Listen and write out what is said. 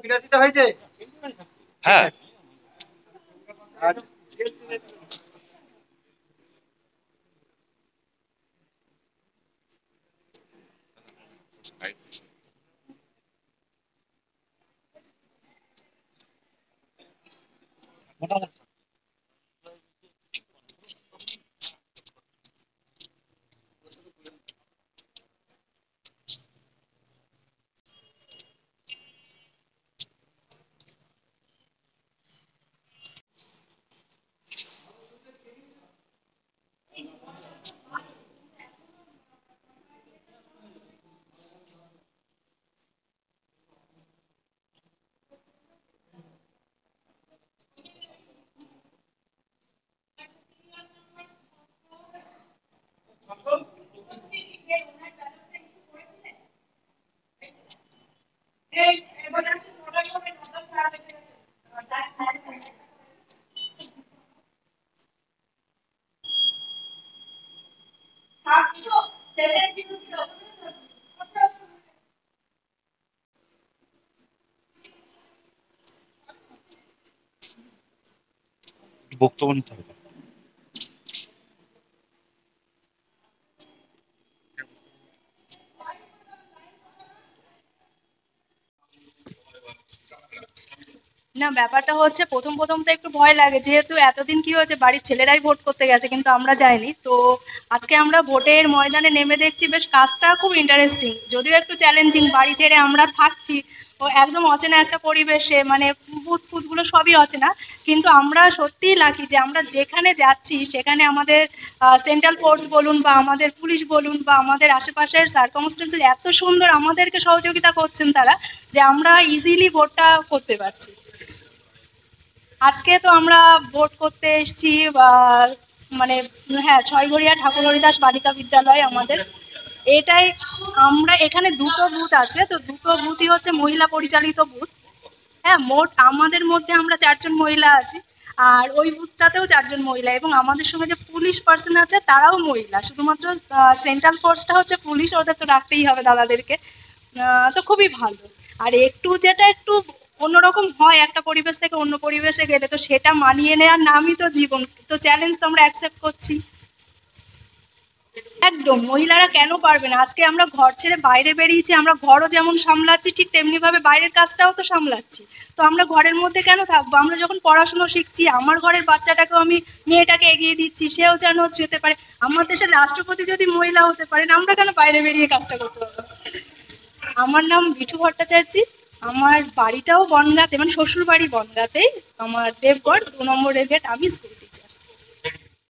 বিরাশিটা হয়েছে। হ্যাঁ বক্তব্য নিতে হবে। না, ব্যাপারটা হচ্ছে প্রথম প্রথম তো একটু ভয় লাগে, যেহেতু এতদিন কি হয়েছে বাড়ির ছেলেরাই ভোট করতে গেছে কিন্তু আমরা যাইনি। তো আজকে আমরা ভোটের ময়দানে নেমে দেখছি বেশ কাজটা খুব ইন্টারেস্টিং, যদিও একটু চ্যালেঞ্জিং। বাড়ি ছেড়ে আমরা থাকছি ও একদম অচেনা একটা পরিবেশে, মানে বুথ ফুথগুলো সবই অচেনা, কিন্তু আমরা সত্যিই লাকি যে আমরা যেখানে যাচ্ছি সেখানে আমাদের সেন্ট্রাল ফোর্স বলুন বা আমাদের পুলিশ বলুন বা আমাদের আশেপাশের সার্কামস্টেন্সেস এত সুন্দর আমাদেরকে সহযোগিতা করছেন তারা, যে আমরা ইজিলি ভোটটা করতে পারছি। আজকে তো আমরা ভোট করতে এসেছি মানে হ্যাঁ, ছয়ঘরিয়া ঠাকুর হরিদাস বালিকা বিদ্যালয় আমাদের এটাই। আমরা এখানে দুটো বুথ আছে, তো দুটো বুথই হচ্ছে মহিলা পরিচালিত বুথ। হ্যাঁ, মোট আমাদের মধ্যে আমরা 4 জন মহিলা আছি, আর ওই বুথটাতেও 4 জন মহিলা, এবং আমাদের সঙ্গে যে পুলিশ পার্সন আছে তারাও মহিলা। শুধুমাত্র সেন্ট্রাল ফোর্সটা হচ্ছে পুলিশ, ওদের তো রাখতেই হবে দাদাদেরকে। তো খুবই ভালো। আর একটু যেটা একটু অন্যরকম হয় একটা পরিবেশ থেকে অন্য পরিবেশে গেলে, তো সেটা মানিয়ে নেওয়ার নামই তো জীবন, তো চ্যালেঞ্জ তো আমরা অ্যাকসেপ্ট করছি। একদম, মহিলারা কেন পারবে না? আজকে আমরা ঘর ছেড়ে বাইরে বেরিয়েছি, আমরা ঘরও যেমন সামলাচ্ছি ঠিক তেমনিভাবে বাইরের কাজটাও তো সামলাচ্ছি। তো আমরা ঘরের মধ্যে কেন থাকবো? আমরা যখন পড়াশুনো শিখছি, আমার ঘরের বাচ্চাটাকেও আমি মেয়েটাকে এগিয়ে দিচ্ছি, সেও যেন যেতে পারে। আমার দেশের রাষ্ট্রপতি যদি মহিলা হতে পারেন, আমরা কেন বাইরে বেরিয়ে কাজটা করতে পারবো? আমার নাম বিঠু ভট্টাচার্য। আমার বাড়িটাও বনগাঁতে, মানে শ্বশুর বাড়ি বনগাঁতেই। আমার দেবগড় 2 নম্বর রেলগেট, আমি স্কুল